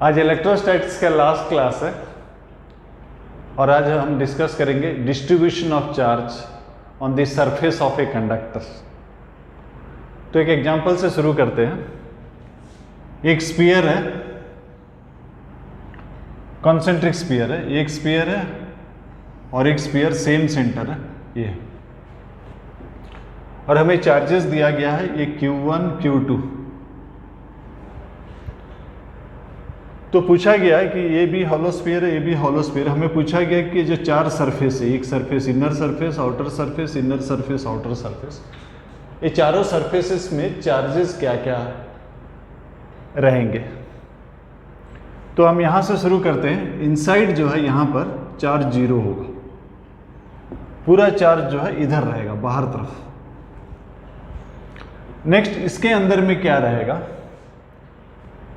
आज इलेक्ट्रोस्टैटिक्स का last class है और आज हम डिस्कस करेंगे distribution of charge on the surface of a conductor. तो एक एग्जांपल से शुरू करते हैं। एक स्फीयर है, कॉन्सेंट्रिक स्फीयर है, एक स्फीयर है और एक स्फीयर सेम सेंटर है ये, और हमें चार्जेस दिया गया है ये Q1 Q2। तो पूछा गया है कि ये भी हॉलो स्फीयर है, ये भी हॉलो स्फीयर। हमें पूछा गया कि जो चार सरफेस है, एक surface inner surface, outer surface, inner surface, outer surface, ये चारों सरफेसेस में चार्जेस क्या क्या रहेंगे। तो हम यहां से शुरू करते हैं। इनसाइड जो है यहां पर चार्ज जीरो होगा, पूरा चार्ज जो है इधर रहेगा बाहर तरफ। नेक्स्ट इसके अंदर में क्या रहेगा,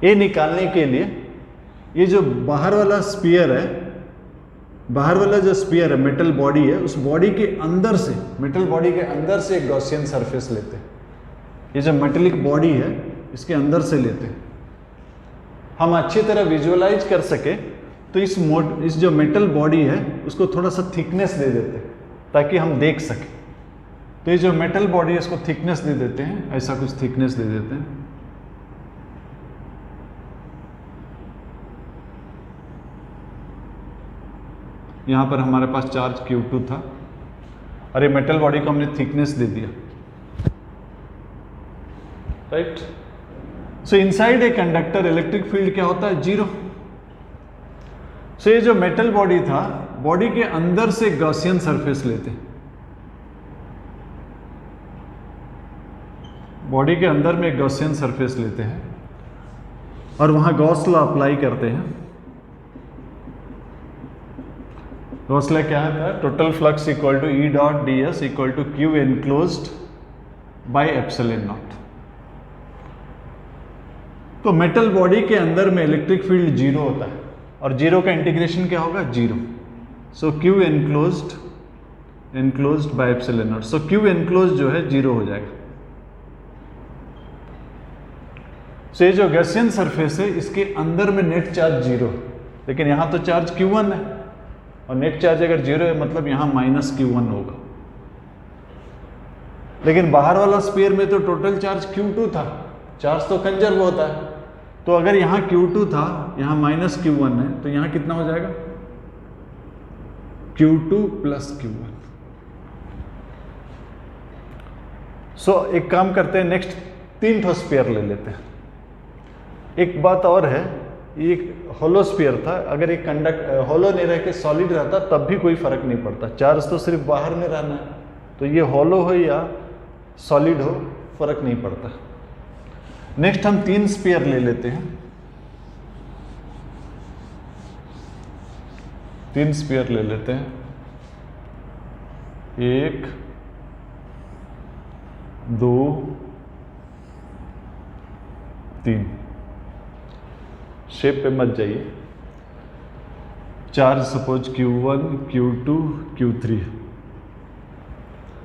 ये निकालने के लिए ये जो बाहर वाला स्फीयर है, बाहर वाला जो स्फीयर है, मेटल बॉडी है, उस बॉडी के अंदर से, मेटल बॉडी के अंदर से एक गॉसियन सरफेस लेते हैं। ये जो मेटेलिक बॉडी है इसके अंदर से लेते हैं। हम अच्छी तरह विजुअलाइज कर सके तो इस जो मेटल बॉडी है उसको थोड़ा सा थिकनेस दे देते हैं ताकि हम देख सकें। तो ये जो मेटल बॉडी है इसको थिकनेस दे देते हैं, ऐसा कुछ थिकनेस दे देते हैं। यहां पर हमारे पास चार्ज Q2 था और ये मेटल बॉडी को हमने थिकनेस दे दिया, right. So inside a conductor electric field क्या होता है, जीरो। सो ये जो मेटल बॉडी था, बॉडी के अंदर से गॉसियन सरफेस लेते हैं, बॉडी के अंदर में गॉसियन सरफेस लेते हैं और वहां गॉस लॉ अप्लाई करते हैं। गॉस लॉ क्या है, total flux equal to E dot ds equal to Q enclosed by epsilon not. तो मेटल बॉडी के अंदर में इलेक्ट्रिक फील्ड जीरो होता है और जीरो का इंटीग्रेशन क्या होगा, zero. So Q enclosed by epsilon not. So Q enclosed जो है जीरो हो जाएगा। सो ये जो गॉसियन सरफेस है इसके अंदर में नेट चार्ज जीरो, लेकिन यहां तो चार्ज Q1 है और नेट चार्ज अगर जीरो है मतलब यहां माइनस Q1 होगा। लेकिन बाहर वाला स्फीयर में तो टोटल चार्ज Q2 था, चार्ज तो कंजर्व होता है। तो अगर यहां Q2 था, यहां माइनस Q1 है, तो यहां कितना हो जाएगा, Q2 प्लस Q1। सो एक काम करते हैं, नेक्स्ट 3 ठो स्फीयर ले लेते हैं। एक बात और है, ये होलो स्फीयर था, अगर एक होलो नहीं रह के सॉलिड रहता तब भी कोई फर्क नहीं पड़ता, चार्ज तो सिर्फ बाहर में रहना है। तो ये होलो हो या सॉलिड हो फर्क नहीं पड़ता। नेक्स्ट हम 3 स्फीयर ले लेते हैं। 3 स्फीयर ले लेते हैं, 1 2 3। शेप पे मत जाइए। Charge suppose Q1 Q2 Q3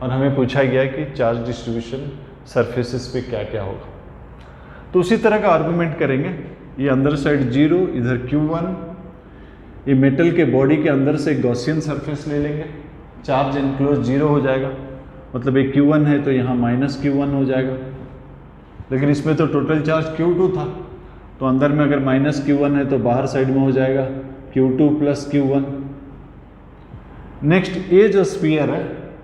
और हमें पूछा गया कि चार्ज डिस्ट्रीब्यूशन सरफेसेस पे क्या क्या होगा। तो उसी तरह का आर्गुमेंट करेंगे। ये अंदर साइड जीरो, इधर Q1, ये मेटल के बॉडी के अंदर से गॉसियन सरफेस ले लेंगे, चार्ज एनक्लोज जीरो हो जाएगा, मतलब ये Q1 है तो यहाँ माइनस Q1 हो जाएगा। लेकिन इसमें तो टोटल चार्ज Q2 था, तो अंदर में अगर माइनस Q1 है तो बाहर साइड में हो जाएगा Q2 प्लस Q1। नेक्स्ट ये जो स्फीयर है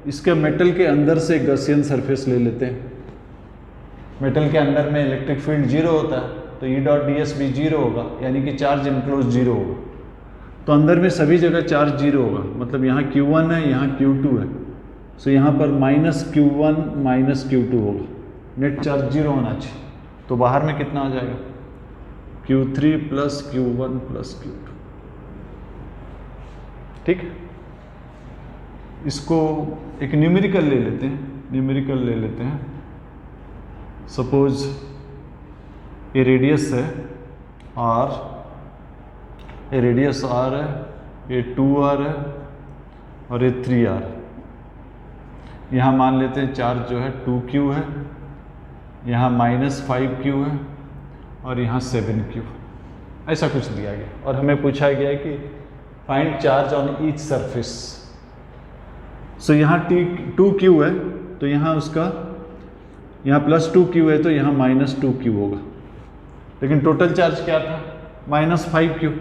इसके मेटल के अंदर से गॉसियन सरफेस ले लेते हैं। मेटल के अंदर में इलेक्ट्रिक फील्ड जीरो होता है तो E डॉट ds भी जीरो होगा, यानी कि चार्ज एनक्लोज जीरो होगा। तो अंदर में सभी जगह चार्ज जीरो होगा, मतलब यहाँ Q1 है, यहाँ Q2 है। सो यहाँ पर माइनस Q1 माइनस Q2 होगा, नेट चार्ज जीरो होना चाहिए। तो बाहर में कितना आ जाएगा, Q3 plus Q1 plus Q2। ठीक, इसको एक न्यूमेरिकल ले लेते हैं। न्यूमेरिकल ले लेते हैं, सपोज ये रेडियस है R, ये रेडियस R है, ये 2R है और ये 3R। यहाँ मान लेते हैं चार्ज जो है 2Q है, यहाँ -5Q है और यहाँ 7Q। ऐसा कुछ दिया गया और हमें पूछा गया है कि find charge on each surface. So यहाँ T2Q है तो यहाँ उसका यहाँ +2Q है तो यहाँ -2Q होगा, लेकिन टोटल चार्ज क्या था -5Q।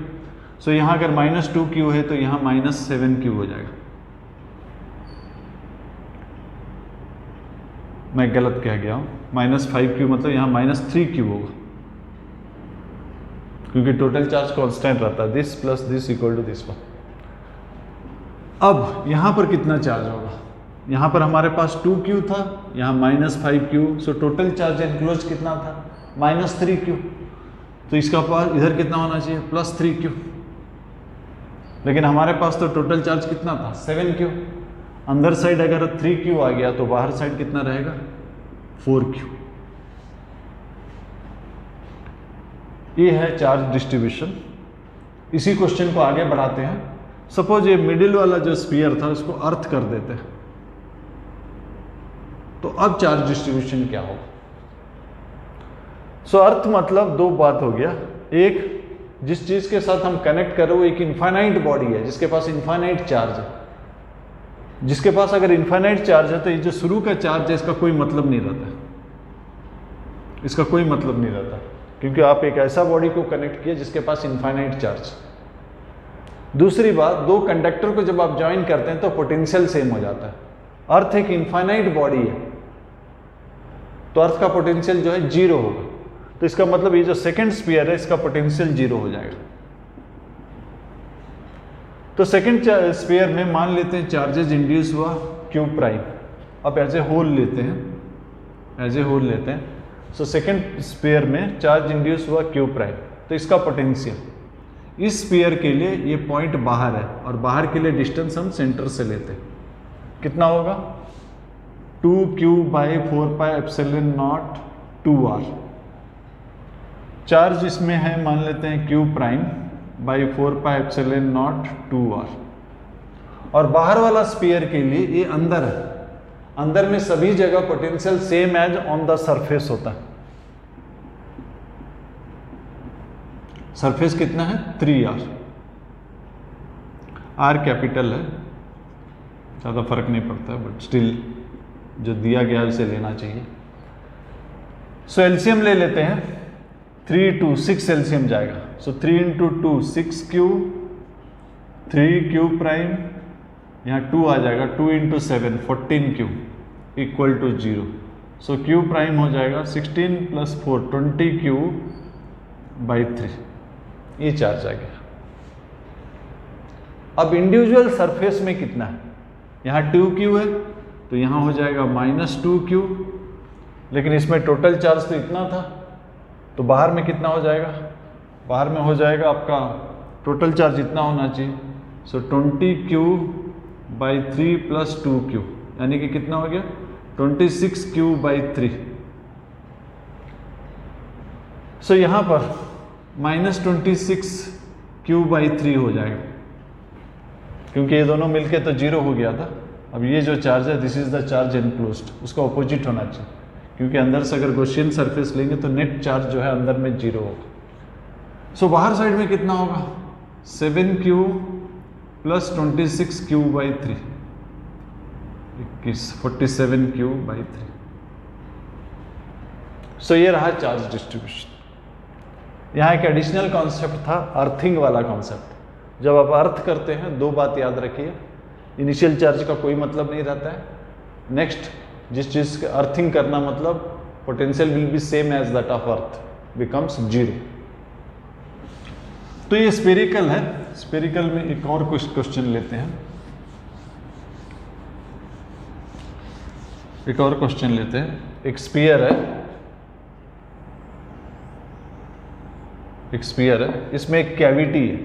सो यहाँ अगर -2Q है तो यहाँ -7Q हो जाएगा। मैं गलत कह गया हूँ, -5Q मतलब यहाँ -3Q होगा, क्योंकि टोटल चार्ज कांस्टेंट रहता है, this plus this equal to this one. अब यहाँ पर कितना चार्ज होगा, यहाँ पर हमारे पास 2Q था, यहाँ -5Q, so total charge enclose कितना था -3Q। तो इसका पास इधर कितना होना चाहिए +3Q, लेकिन हमारे पास तो टोटल चार्ज कितना था 7Q। अंदर साइड अगर 3Q आ गया तो बाहर साइड कितना रहेगा 4Q। ये है चार्ज डिस्ट्रीब्यूशन। इसी क्वेश्चन को आगे बढ़ाते हैं। सपोज ये मिडिल वाला जो स्फीयर था उसको अर्थ कर देते हैं, तो अब चार्ज डिस्ट्रीब्यूशन क्या होगा। सो अर्थ मतलब दो बात हो गया, एक जिस चीज के साथ हम कनेक्ट कर रहे हो वो एक इनफाइनाइट बॉडी है जिसके पास इनफाइनाइट चार्ज है। जिसके पास अगर इनफाइनाइट चार्ज है तो ये जो शुरू का चार्ज है इसका कोई मतलब नहीं रहता, इसका कोई मतलब नहीं रहता, क्योंकि आप एक ऐसा बॉडी को कनेक्ट किए जिसके पास इनफाइनाइट चार्ज। दूसरी बात, दो कंडक्टर को जब आप ज्वाइन करते हैं तो पोटेंशियल सेम हो जाता है। अर्थ एक इनफाइनाइट बॉडी है तो अर्थ का पोटेंशियल जो है 0 होगा, तो इसका मतलब ये जो सेकंड स्फीयर है इसका पोटेंशियल 0 हो जाएगा। तो सेकंड स्फीयर में मान लेते हैं चार्जेज इंड्यूस हुआ Q प्राइम। अब एज ए होल लेते हैं, एज ए होल लेते हैं। सो सेकंड स्फीयर में चार्ज इंड्यूस हुआ Q प्राइम, तो इसका पोटेंशियल इस स्फीयर के लिए ये पॉइंट बाहर है और बाहर के लिए डिस्टेंस हम सेंटर से लेते हैं, कितना होगा 2Q/4πε0 2R। चार्ज इसमें है मान लेते हैं Q प्राइम बाई 4πε0 2R। और बाहर वाला स्फीयर के लिए ये अंदर है, अंदर में सभी जगह potential same as on the surface होता है। सरफेस कितना है 3R, R कैपिटल है, ज़्यादा फर्क नहीं पड़ता है, बट स्टिल जो दिया गया है उसे लेना चाहिए। सो एलसीएम ले लेते हैं, 3 2 6 एलसीएम जाएगा। सो 3 × 2 6Q, 3Q प्राइम, यहाँ 2 आ जाएगा, 2 × 7 14Q equal to 0। So Q prime हो जाएगा 16 + 4 20Q/3। ये चार्ज आ गया। अब इंडिविजुअल सरफेस में कितना है, यहाँ 2Q है तो यहाँ हो जाएगा -2Q, लेकिन इसमें टोटल चार्ज तो इतना था, तो बाहर में कितना हो जाएगा, बाहर में हो जाएगा आपका टोटल चार्ज इतना होना चाहिए। सो 20Q/3 + 2Q, यानी कि कितना हो गया 26Q/3। सो यहाँ पर -26Q/3 हो जाएगा, क्योंकि ये दोनों मिलके तो 0 हो गया था। अब ये जो चार्ज है this is the charge enclosed, उसका ऑपोजिट होना चाहिए, क्योंकि अंदर से अगर गॉसियन सरफेस लेंगे तो नेट चार्ज जो है अंदर में 0 होगा। सो बाहर साइड में कितना होगा 7Q + 26Q/3, 47Q/3। सो ये रहा चार्ज डिस्ट्रीब्यूशन। यहाँ एक एडिशनल कॉन्सेप्ट था, अर्थिंग वाला कॉन्सेप्ट। जब आप अर्थ करते हैं दो बात याद रखिए, इनिशियल चार्ज का कोई मतलब नहीं रहता है। नेक्स्ट, जिस चीज़ का अर्थिंग करना मतलब potential will be same as that of earth, becomes 0। तो ये स्फेरिकल है। स्फेरिकल में एक और कुछ क्वेश्चन लेते हैं, एक और क्वेश्चन लेते हैं। एक स्फीयर है, एक स्फीयर है, इसमें एक कैविटी है,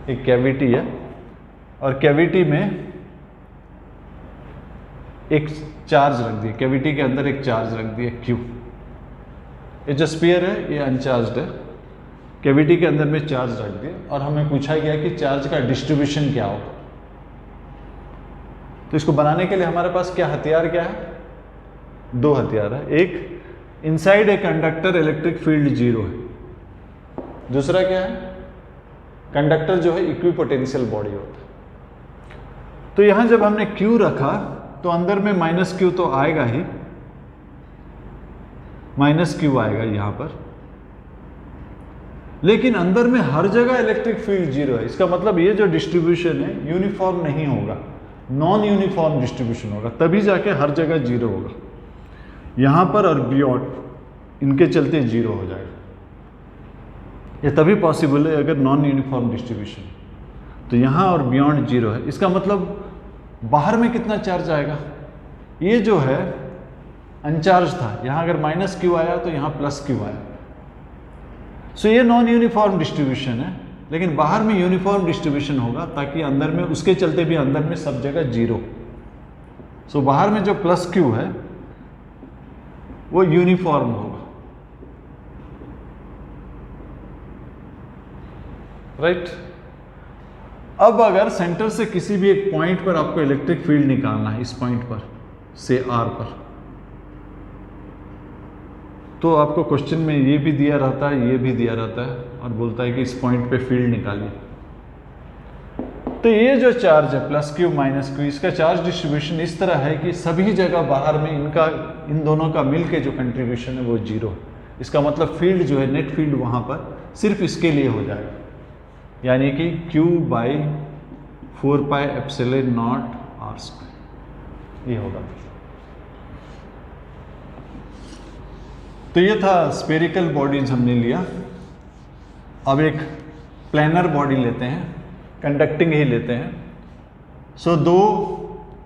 एक कैविटी है, और कैविटी में एक चार्ज रख दिया, कैविटी के अंदर एक चार्ज रख दिया Q। ये जो स्फीयर है ये अनचार्ज्ड है, कैविटी के अंदर में चार्ज रख दिया, और हमें पूछा गया कि चार्ज का डिस्ट्रीब्यूशन क्या होगा। तो इसको बनाने के लिए हमारे पास क्या हथियार क्या है, दो हथियार है। एक, inside a conductor electric field 0 है, दूसरा क्या है, कंडक्टर जो है इक्विपोटेंशियल बॉडी होता है। तो यहां जब हमने Q रखा तो अंदर में माइनस Q तो आएगा ही, माइनस Q आएगा यहां पर, लेकिन अंदर में हर जगह इलेक्ट्रिक फील्ड जीरो है। इसका मतलब ये जो डिस्ट्रीब्यूशन है यूनिफॉर्म नहीं होगा, नॉन यूनिफॉर्म डिस्ट्रीब्यूशन होगा, तभी जाके हर जगह जीरो होगा। यहां पर और बियॉन्ड इनके चलते जीरो हो जाएगा। ये तभी पॉसिबल है अगर नॉन यूनिफॉर्म डिस्ट्रीब्यूशन। तो यहां और बियॉन्ड जीरो है, इसका मतलब बाहर में कितना चार्ज आएगा, ये जो है अनचार्ज था, यहां अगर माइनस Q आया तो यहां प्लस Q आया। सो ये नॉन यूनिफॉर्म डिस्ट्रीब्यूशन है, लेकिन बाहर में यूनिफॉर्म डिस्ट्रीब्यूशन होगा ताकि अंदर में, उसके चलते भी अंदर में सब जगह जीरो। सो बाहर में जो प्लस Q है वो यूनिफॉर्म होगा, राइट। अब अगर सेंटर से किसी भी एक पॉइंट पर आपको इलेक्ट्रिक फील्ड निकालना है, इस पॉइंट पर से R पर, तो आपको क्वेश्चन में ये भी दिया रहता है, ये भी दिया रहता है, और बोलता है कि इस पॉइंट पे फील्ड निकालिए। तो ये जो चार्ज है प्लस Q माइनस Q, इसका चार्ज डिस्ट्रीब्यूशन इस तरह है कि सभी जगह बाहर में इनका, इन दोनों का मिलके जो कंट्रीब्यूशन है वो जीरो है। इसका मतलब फील्ड जो है, नेट फील्ड वहां पर सिर्फ इसके लिए हो जाएगा, यानी कि Q/4πε0 R², ये होगा। तो ये था स्फेरिकल बॉडीज हमने लिया। अब एक प्लैनर बॉडी लेते हैं, कंडक्टिंग ही लेते हैं। सो दो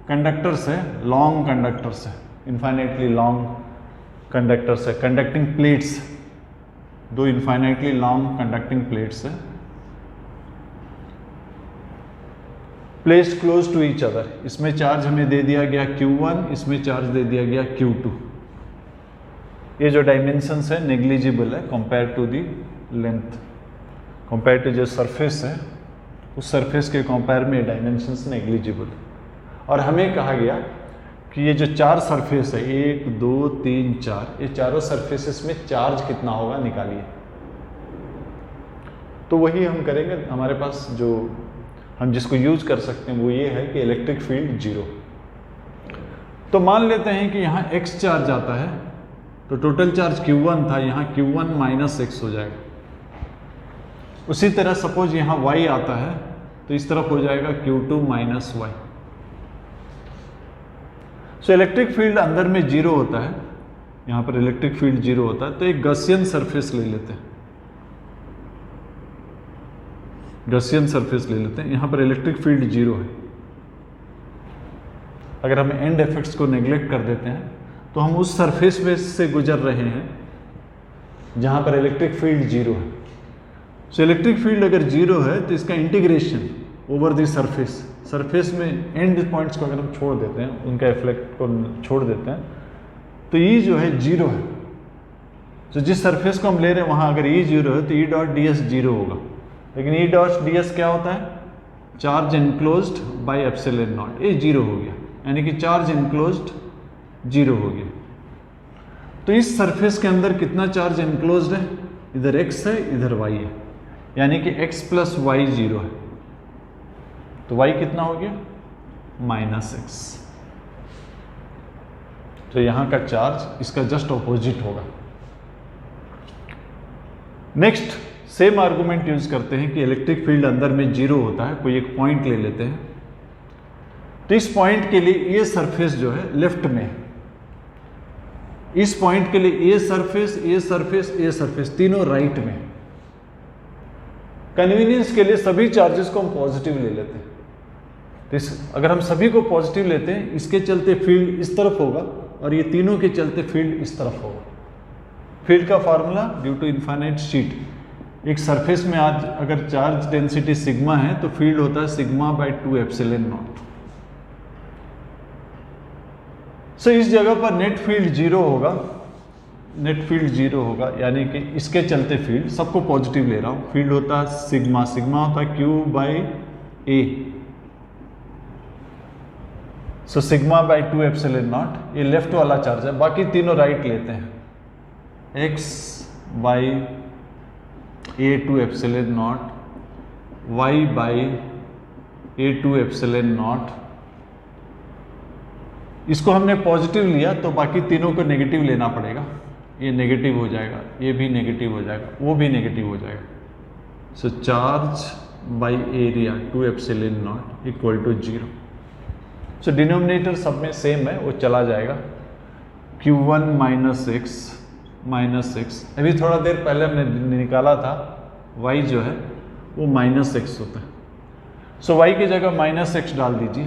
कंडक्टर्स है, लॉन्ग कंडक्टर्स है, इनफाइनाइटली लॉन्ग कंडक्टर्स है, कंडक्टिंग प्लेट्स, दो इनफाइनाइटली लॉन्ग कंडक्टिंग प्लेट्स है, placed close to each other. इसमें चार्ज हमें दे दिया गया Q1, इसमें चार्ज दे दिया गया Q2। ये जो डायमेंशंस है नेग्लिजिबल है compare to the length, compare to जो सरफेस है उस सरफेस के कंपेयर में डायमेंशंस नेग्लिजिबल। और हमें कहा गया कि ये जो चार सरफेस है, 1 2 3 4, ये चारों सरफेसेस में चार्ज कितना होगा निकालिए। तो वही हम करेंगे। हमारे पास जो हम जिसको यूज कर सकते हैं वो ये है कि इलेक्ट्रिक फील्ड जीरो। तो मान लेते हैं कि यहाँ x चार्ज आता है, तो टोटल चार्ज Q1 था, यहाँ Q1 माइनस x हो जाएगा। उसी तरह सपोज यहाँ y आता है तो इस तरफ हो जाएगा Q2 minus y। So electric field अंदर में जीरो होता है, यहाँ पर इलेक्ट्रिक फील्ड जीरो होता है। तो एक गॉसियन सरफेस ले लेते हैं, गॉसियन सरफेस ले लेते हैं, यहाँ पर इलेक्ट्रिक फील्ड जीरो है। अगर हम एंड इफेक्ट्स को नेग्लेक्ट कर देते हैं तो हम उस सरफेस पे से गुजर रहे हैं जहाँ पर इलेक्ट्रिक फील्ड जीरो है। सो इलेक्ट्रिक फील्ड अगर जीरो है तो इसका integration over the surface, surface में एंड पॉइंट्स को अगर हम छोड़ देते हैं, उनका इफेक्ट को छोड़ देते हैं, तो ये जो है जीरो है। तो जिस सरफेस को हम ले रहे हैं वहाँ अगर ये जीरो है तो E dot D S zero होगा। लेकिन ई डॉट डी एस क्या होता है, charge enclosed by epsilon not, ये जीरो हो गया, यानी कि चार्ज इनक्लोज्ड जीरो हो गया। तो इस सरफेस के अंदर कितना चार्ज इनक्लोज्ड है, इधर x है इधर y है, यानी कि x प्लस वाई जीरो है। तो y कितना हो गया, माइनस x। तो यहां का चार्ज इसका जस्ट ऑपोजिट होगा। नेक्स्ट सेम आर्गुमेंट यूज करते हैं कि इलेक्ट्रिक फील्ड अंदर में जीरो होता है। कोई एक पॉइंट ले लेते हैं, तो इस पॉइंट के लिए ये सरफेस जो है लेफ्ट में है, इस पॉइंट के लिए ये सरफेस, ये सरफेस, ये सरफेस तीनों राइट में। कन्वीनियंस के लिए सभी चार्जेस को हम पॉजिटिव ले लेते हैं। तो अगर हम सभी को पॉजिटिव लेते हैं, इसके चलते फील्ड इस तरफ होगा और ये तीनों के चलते फील्ड इस तरफ होगा। फील्ड का formula due to infinite sheet, एक सरफेस में आज अगर चार्ज डेंसिटी सिग्मा है तो फील्ड होता है सिग्मा बाई 2 एप्सिलॉन नॉट। सो इस जगह पर नेट फील्ड जीरो होगा, नेट फील्ड जीरो होगा, यानी कि इसके चलते फील्ड, सबको पॉजिटिव ले रहा हूं, फील्ड होता है सिग्मा, सिग्मा होता है Q by A. So sigma by 2 epsilon not, ये लेफ्ट वाला चार्ज है, बाकी तीनों राइट लेते हैं, x y A2 epsilon not y by A2 epsilon not. इसको हमने पॉजिटिव लिया तो बाकी तीनों को नेगेटिव लेना पड़ेगा। ये नेगेटिव हो जाएगा, ये भी नेगेटिव हो जाएगा, वो भी नेगेटिव हो जाएगा। So charge by area 2 epsilon not equal to 0। So denominator सब में सेम है, वो चला जाएगा। Q1 माइनस एक्स, अभी थोड़ा देर पहले हमने निकाला था y जो है वो -x होता है। सो y की जगह -x डाल दीजिए,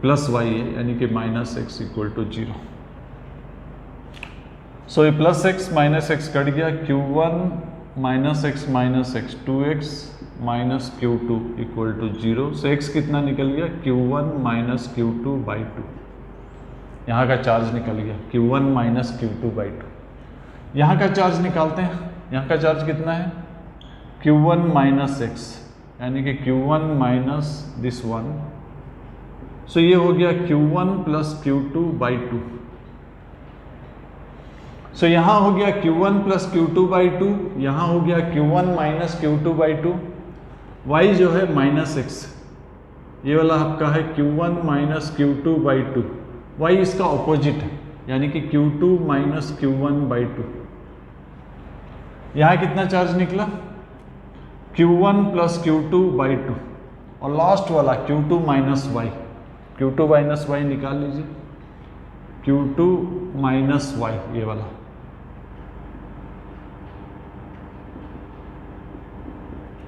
प्लस y है यानी कि -x इक्वल टू 0। सो ये +x कट गया। Q1 -x 2x minus Q2 equal to 0। So x कितना निकल गया? Q1 minus Q2 by 2। यहाँ का चार्ज निकल गया Q1 माइनस Q2 बाई 2। यहाँ का चार्ज निकालते हैं। यहाँ का चार्ज कितना है? Q1 माइनस x यानी कि Q1 माइनस दिस 1। सो ये हो गया Q1 प्लस Q2 बाई 2। सो यहाँ हो गया Q1 प्लस Q2 बाई 2, यहाँ हो गया Q1 minus Q2 by 2। y जो है -x, ये वाला आपका है Q1 minus Q2 by 2। y इसका ऑपोजिट है यानी कि Q2 माइनस Q1 बाई 2। यहाँ कितना चार्ज निकला? Q1 plus Q2 by 2। और लास्ट वाला Q2 minus y, Q2 minus y निकाल लीजिए। Q2 माइनस y ये वाला,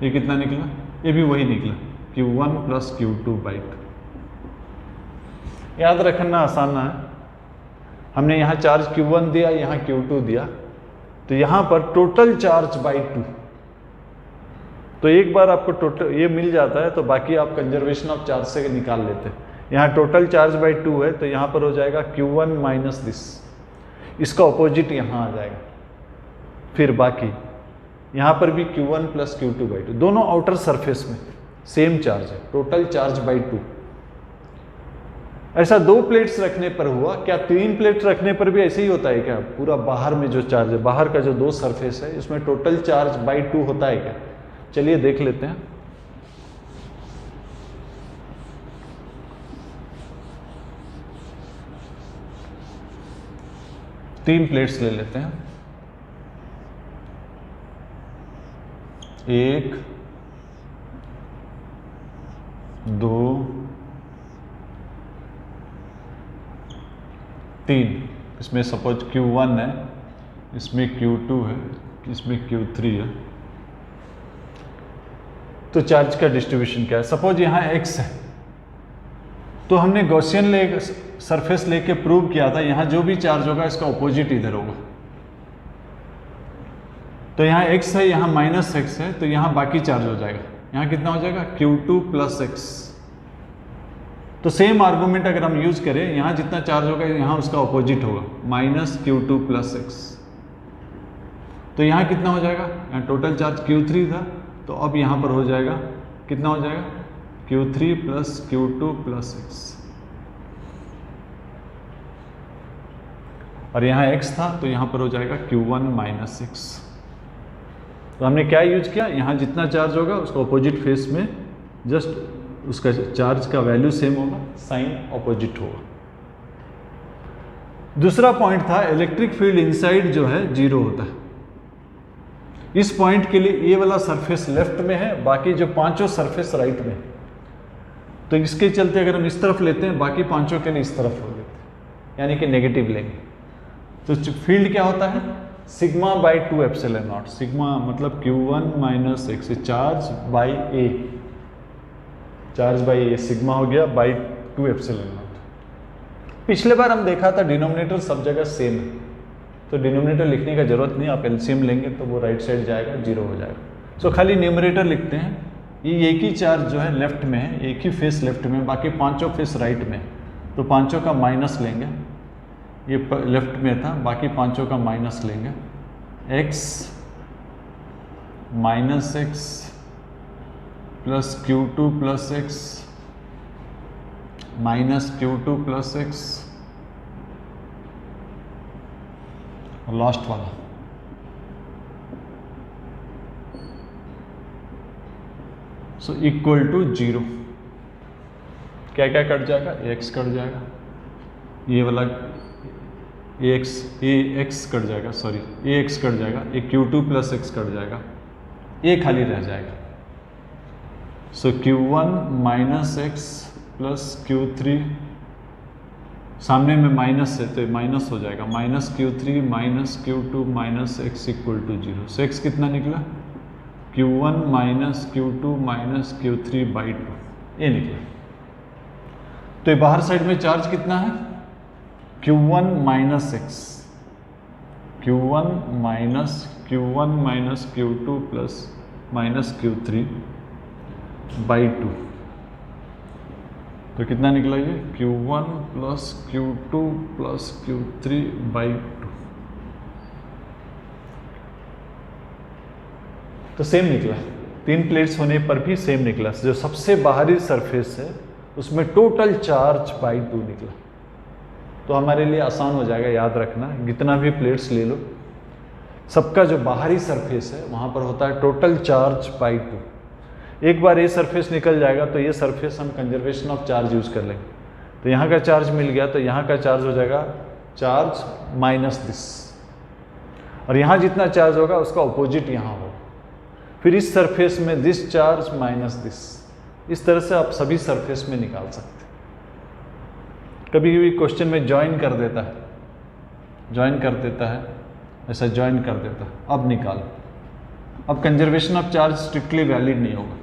ये कितना निकला? ये भी वही निकला Q1 प्लस Q2 बाई 2। याद रखना आसान है। हमने यहाँ चार्ज Q1 दिया, यहाँ Q2 दिया, तो यहाँ पर टोटल चार्ज बाई 2। तो एक बार आपको टोटल ये मिल जाता है तो बाकी आप कंजर्वेशन ऑफ चार्ज से निकाल लेते हैं। यहाँ टोटल चार्ज बाई 2 है तो यहाँ पर हो जाएगा Q1 माइनस दिस, इसका ऑपोजिट यहाँ आ जाएगा। फिर बाकी यहाँ पर भी Q1 प्लस Q2 बाई 2, दोनों आउटर सरफेस में सेम चार्ज है, टोटल चार्ज बाई 2। ऐसा 2 प्लेट्स रखने पर हुआ क्या? 3 प्लेट्स रखने पर भी ऐसे ही होता है क्या? पूरा बाहर में जो चार्ज है, बाहर का जो 2 सरफेस है, इसमें टोटल चार्ज बाई 2 होता है क्या? चलिए देख लेते हैं। तीन प्लेट्स ले लेते हैं। 1 2 3। इसमें सपोज Q1 है, इसमें Q2 है, इसमें Q3 है। तो चार्ज का डिस्ट्रीब्यूशन क्या है? सपोज यहाँ x है, तो हमने गॉसियन सरफेस लेके प्रूव किया था, यहाँ जो भी चार्ज होगा इसका ऑपोजिट इधर होगा। तो यहाँ x है, यहाँ -x है, तो यहाँ बाकी चार्ज हो जाएगा। यहाँ कितना हो जाएगा? Q2 plus x। तो सेम आर्गूमेंट अगर हम यूज करें, यहाँ जितना चार्ज होगा यहाँ उसका ऑपोजिट होगा, -Q2 प्लस x। तो यहाँ कितना हो जाएगा? यहाँ टोटल चार्ज Q3 था, तो अब यहाँ पर हो जाएगा कितना हो जाएगा? Q3 plus Q2 plus x। और यहाँ x था तो यहाँ पर हो जाएगा Q1 माइनस x। तो हमने क्या यूज किया? यहाँ जितना चार्ज होगा उसका ऑपोजिट फेस में जस्ट उसका चार्ज का वैल्यू सेम होगा, साइन ऑपोजिट होगा। दूसरा पॉइंट था इलेक्ट्रिक फील्ड इनसाइड जो है 0 होता है। इस पॉइंट के लिए ये वाला सरफेस लेफ्ट में है, बाकी जो पांचों सरफेस राइट में। तो इसके चलते अगर हम इस तरफ लेते हैं, बाकी पांचों के लिए इस तरफ हो लेते हैं, यानी कि नेगेटिव लेंगे। तो फील्ड क्या होता है? Sigma by 2 epsilon not. Sigma मतलब Q1 minus x, charge by a, charge by a sigma हो गया बाई 2 एप्सिलॉन नॉट। पिछले बार हम देखा था डिनोमिनेटर सब जगह सेम है, तो डिनोमिनेटर लिखने का जरूरत नहीं, आप एलसीएम लेंगे तो वो राइट साइड जाएगा, 0 हो जाएगा। सो खाली न्यूमरेटर लिखते हैं। ये एक ही चार्ज जो है लेफ्ट में है, एक ही फेस लेफ्ट में, बाकी पांचों फेस राइट में, तो पांचों का माइनस लेंगे। ये लेफ्ट में था, बाकी पांचों का माइनस लेंगे। x minus x plus Q2 plus x minus Q2 plus x, और लास्ट वाला सो इक्वल टू 0। क्या क्या कट जाएगा, एक्स कट जाएगा, ये वाला ए एक्स कट जाएगा, सॉरी ए एक्स कट जाएगा, ये Q2 प्लस एक्स कट जाएगा, ये खाली रह जाएगा। सो Q1 minus x plus Q3, सामने में माइनस है तो ये माइनस हो जाएगा, minus Q3 minus Q2 minus x equal to 0। So x कितना निकला, Q1 minus Q2 minus Q3 by 2, ये निकला। तो ये बाहर साइड में चार्ज कितना है, Q1 minus x, Q1 minus Q2 plus minus Q3 by 2। तो कितना निकला ये, Q1 plus Q2 plus Q3 by 2। तो सेम निकला, 3 प्लेट्स होने पर भी सेम निकला। जो सबसे बाहरी सरफेस है उसमें टोटल चार्ज बाई 2 निकला। तो हमारे लिए आसान हो जाएगा याद रखना, जितना भी प्लेट्स ले लो सबका जो बाहरी सरफेस है वहाँ पर होता है टोटल चार्ज बाई 2। एक बार ये सरफेस निकल जाएगा तो ये सरफेस हम कंजर्वेशन ऑफ चार्ज यूज़ कर लेंगे। तो यहाँ का चार्ज मिल गया तो यहाँ का चार्ज हो जाएगा चार्ज माइनस दिस, और यहाँ जितना चार्ज होगा उसका अपोजिट यहाँ होगा। फिर इस सरफेस में दिस चार्ज माइनस दिस, इस तरह से आप सभी सरफेस में निकाल सकते हैं। कभी कभी क्वेश्चन में ज्वाइन कर देता है, ऐसा ज्वाइन कर देता है, अब निकाल। अब conservation of charge strictly valid नहीं होगा।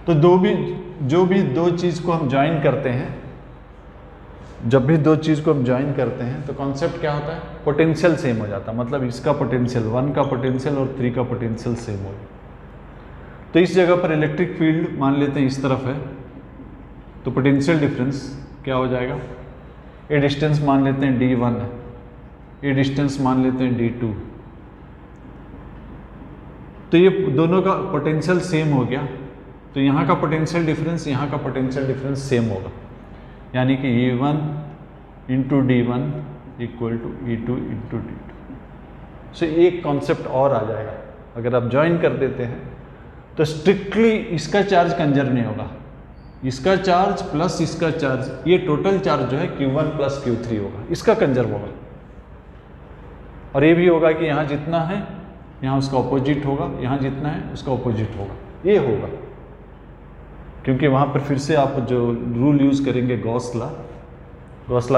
तो जो भी दो चीज़ को हम ज्वाइन करते हैं, जब भी दो चीज़ को हम ज्वाइन करते हैं तो कॉन्सेप्ट क्या होता है, पोटेंशियल सेम हो जाता है। मतलब इसका पोटेंशियल 1 का पोटेंशियल और 3 का पोटेंशियल सेम हो। तो इस जगह पर इलेक्ट्रिक फील्ड मान लेते हैं इस तरफ है, तो पोटेंशियल डिफरेंस क्या हो जाएगा, ये डिस्टेंस मान लेते हैं D1 है, ये डिस्टेंस मान लेते हैं D2। तो ये दोनों का पोटेंशियल सेम हो गया, तो यहाँ का पोटेंशियल डिफरेंस यहाँ का पोटेंशियल डिफरेंस सेम होगा, यानी कि E1 into D1 equal to E2 into D2। So एक कॉन्सेप्ट और आ जाएगा, अगर आप ज्वाइन कर देते हैं तो स्ट्रिक्टली इसका चार्ज कंजर्व नहीं होगा, इसका चार्ज प्लस इसका चार्ज, ये टोटल चार्ज जो है Q1 प्लस Q3 होगा, इसका कंजर्व होगा। और ये भी होगा कि यहाँ जितना है यहाँ उसका ऑपोजिट होगा, यहाँ जितना है उसका ऑपोजिट होगा, ये होगा। क्योंकि वहाँ पर फिर से आप जो रूल यूज़ करेंगे गॉस लॉ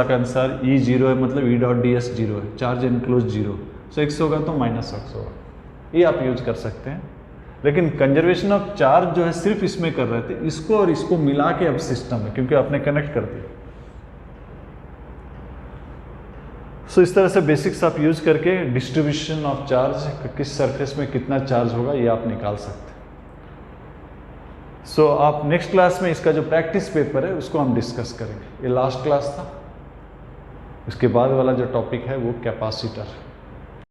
के अनुसार E 0 है, मतलब E डॉट डी एस 0 है, चार्ज इनक्लोज 0। सो x होगा तो माइनस x होगा, ये आप यूज कर सकते हैं। लेकिन कंजर्वेशन ऑफ चार्ज जो है सिर्फ इसमें कर रहे थे, इसको और इसको मिला के अब सिस्टम है, क्योंकि आपने कनेक्ट कर दिया। सो इस तरह से बेसिक्स आप यूज करके डिस्ट्रीब्यूशन ऑफ चार्ज, किस सरफेस में कितना चार्ज होगा ये आप निकाल सकते हैं। सो आप नेक्स्ट क्लास में इसका जो प्रैक्टिस पेपर है उसको हम डिस्कस करेंगे। ये लास्ट क्लास था, इसके बाद वाला जो टॉपिक है वो कैपेसिटर।